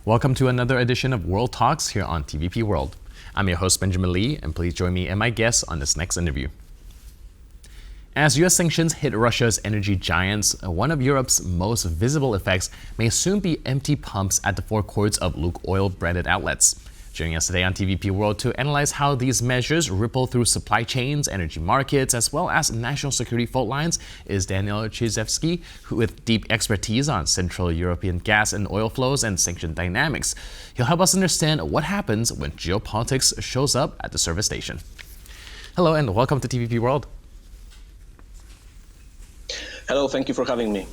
Welcome to another edition of World Talks here on TVP World. I'm your host, Benjamin Lee, and please join me and my guests on this next interview. As U.S. sanctions hit Russia's energy giants, one of Europe's most visible effects may soon be empty pumps at the forecourts of Lukoil branded outlets. Joining us today on TVP World to analyze how these measures ripple through supply chains, energy markets, as well as national security fault lines is Daniel Czyżewski, with deep expertise on Central European gas and oil flows and sanction dynamics. He'll help us understand what happens when geopolitics shows up at the service station. Hello and welcome to TVP World. Hello, thank you for having me.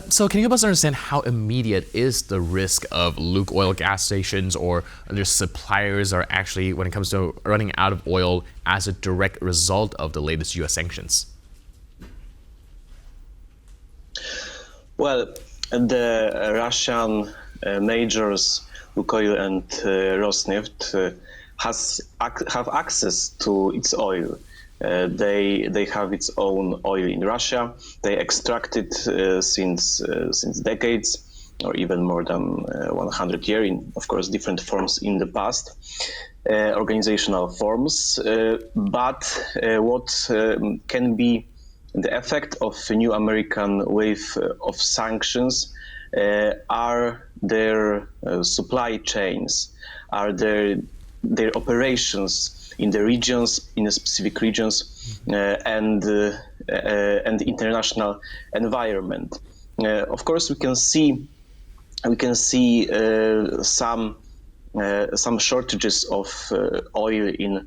So can you help us understand how immediate is the risk of Lukoil gas stations or their suppliers are actually, when it comes to running out of oil as a direct result of the latest U.S. sanctions? Well, the Russian majors, Lukoil and Rosneft, have access to its oil. They have its own oil in Russia. They extract it since decades, or even more than 100 years, in, of course, different forms in the past, organizational forms. But what can be the effect of a new American wave of sanctions are their supply chains, are their operations in the regions, in the specific regions, and international environment. Of course, we can see some shortages of oil in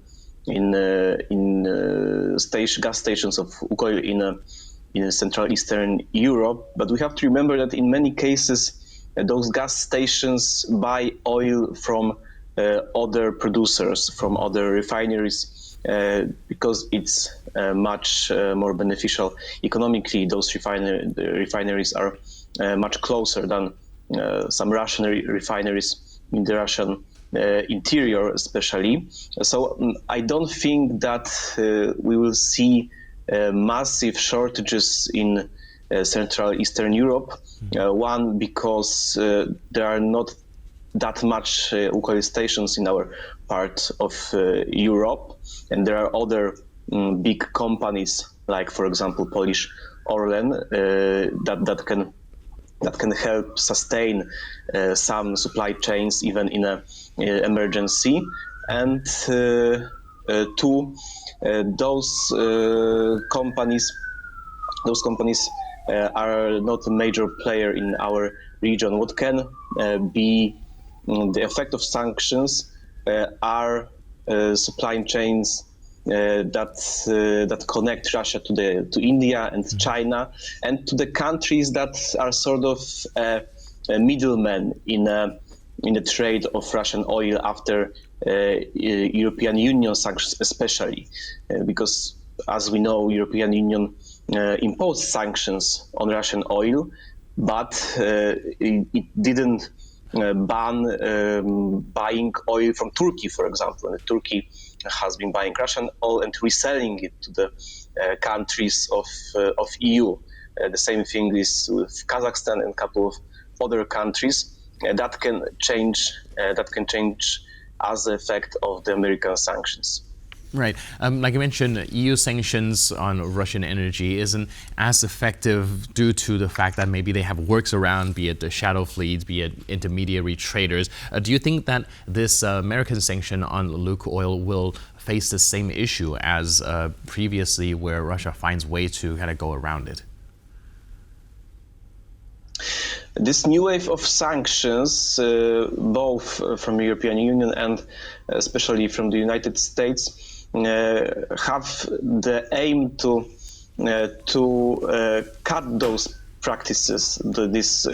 gas stations of Lukoil in Central Eastern Europe. But we have to remember that in many cases, those gas stations buy oil from other producers, from other refineries, because it's much more beneficial economically. Those refineries are much closer than some Russian refineries in the Russian interior, especially. So I don't think that we will see massive shortages in Central Eastern Europe. One, because there are not that much Lukoil stations in our part of Europe, and there are other big companies, like, for example, Polish Orlen, that can help sustain some supply chains even in an emergency. And two, those companies are not a major player in our region. What can be the effect of sanctions are supply chains that connect Russia to India and China, and to the countries that are sort of middlemen in the trade of Russian oil after European Union sanctions, especially because, as we know, European Union imposed sanctions on Russian oil, but it didn't ban buying oil from Turkey, for example. And Turkey has been buying Russian oil and reselling it to the countries of EU. The same thing is with Kazakhstan and a couple of other countries. That can change as the effect of the American sanctions. Right. Like you mentioned, EU sanctions on Russian energy isn't as effective due to the fact that maybe they have works around, be it the shadow fleets, be it intermediary traders. Do you think that this American sanction on Lukoil will face the same issue as previously, where Russia finds ways to kind of go around it? This new wave of sanctions, both from the European Union and especially from the United States, have the aim to cut those practices, this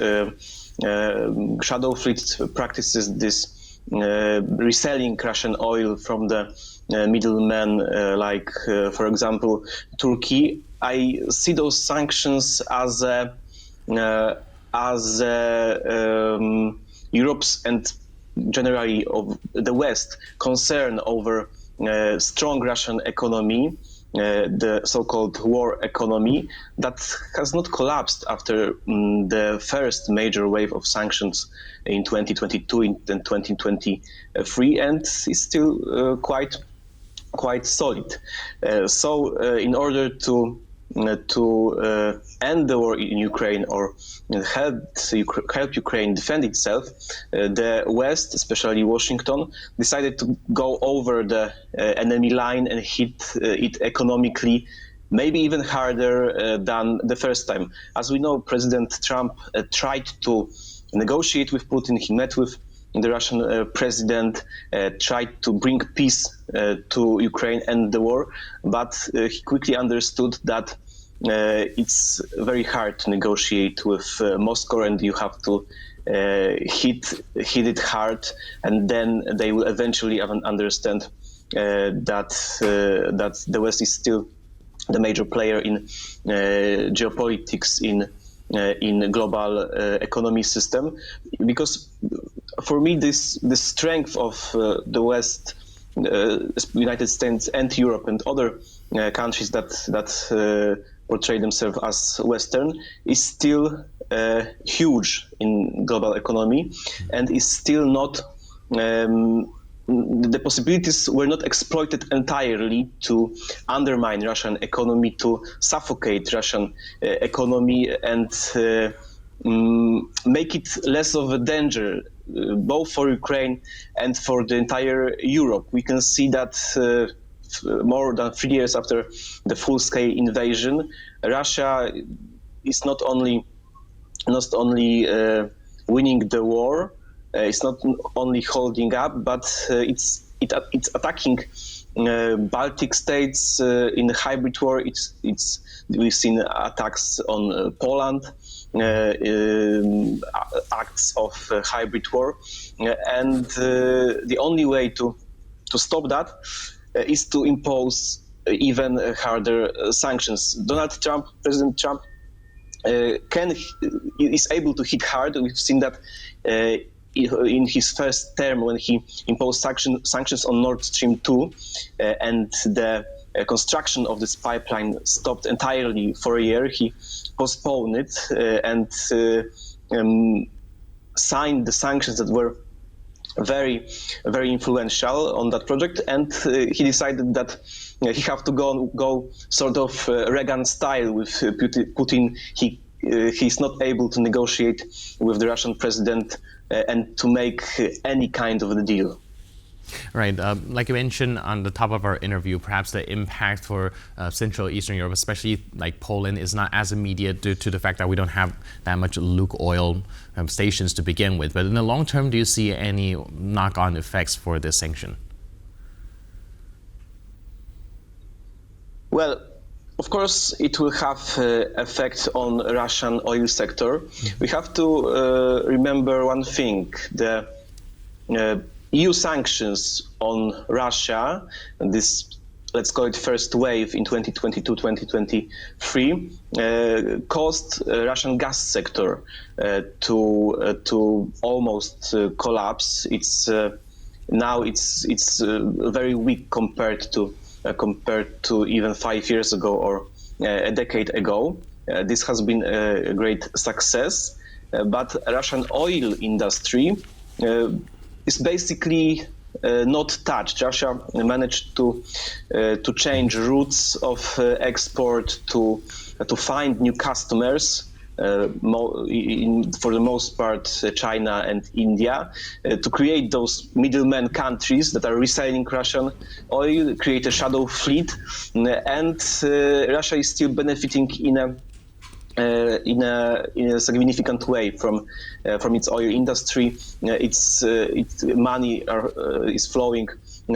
shadow fleet practices, this reselling Russian oil from the middlemen, like, for example, Turkey. I see those sanctions as Europe's and generally of the West concern over strong Russian economy, the so-called war economy that has not collapsed after the first major wave of sanctions in 2022 and 2023, and is still quite solid. In order to end the war in Ukraine or help Ukraine defend itself, the West, especially Washington, decided to go over the enemy line and hit it economically, maybe even harder than the first time. As we know, President Trump tried to negotiate with Putin. He met with the Russian president, tried to bring peace to Ukraine and the war, but he quickly understood that it's very hard to negotiate with Moscow, and you have to hit it hard, and then they will eventually understand that the West is still the major player in geopolitics in global economy system. Because for me, the strength of the West, United States and Europe and other countries that portray themselves as Western is still huge in global economy, and is still not the possibilities were not exploited entirely to undermine Russian economy, to suffocate Russian economy, and make it less of a danger, both for Ukraine and for the entire Europe. We can see that more than 3 years after the full-scale invasion, Russia is not only winning the war, it's not only holding up, but it's attacking Baltic states in a hybrid war. We've seen attacks on Poland, acts of hybrid war, and the only way to stop that is to impose even harder sanctions. President Trump, is able to hit hard. We've seen that in his first term when he imposed sanctions on Nord Stream 2, and the construction of this pipeline stopped entirely for a year. He postponed it and signed the sanctions that were very, very influential on that project, and he decided that he have to go sort of Reagan style with Putin. He's not able to negotiate with the Russian president and to make any kind of a deal. Right. Like you mentioned on the top of our interview, perhaps the impact for Central Eastern Europe, especially like Poland, is not as immediate due to the fact that we don't have that much Lukoil stations to begin with. But in the long term, do you see any knock-on effects for this sanction? Well, of course, it will have effect on Russian oil sector. We have to remember one thing: the EU sanctions on Russia, and this, let's call it first wave in 2022-2023, caused Russian gas sector to almost collapse. Now it's very weak compared to even 5 years ago or a decade ago. This has been a great success, but Russian oil industry is basically not touched. Russia managed to change routes of export, to find new customers, for the most part China and India, to create those middlemen countries that are reselling Russian oil, create a shadow fleet, and Russia is still benefiting in a significant way from its oil industry. Its money is flowing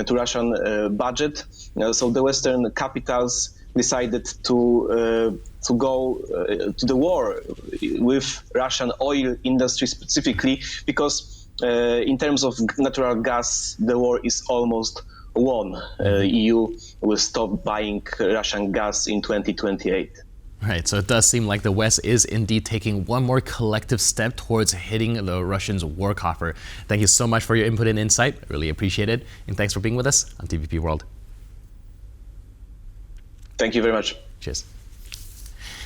to Russian budget. So the Western capitals decided to go to the war with Russian oil industry specifically, because in terms of natural gas, the war is almost won. EU will stop buying Russian gas in 2028. Right, so it does seem like the West is indeed taking one more collective step towards hitting the Russians' war coffer. Thank you so much for your input and insight. Really appreciate it. And thanks for being with us on TVP World. Thank you very much. Cheers.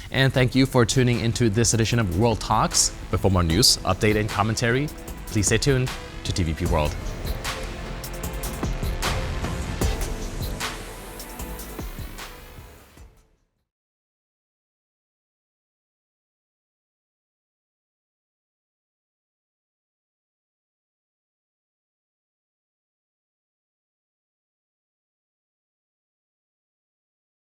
And thank you for tuning into this edition of World Talks. But for more news, update, and commentary, please stay tuned to TVP World.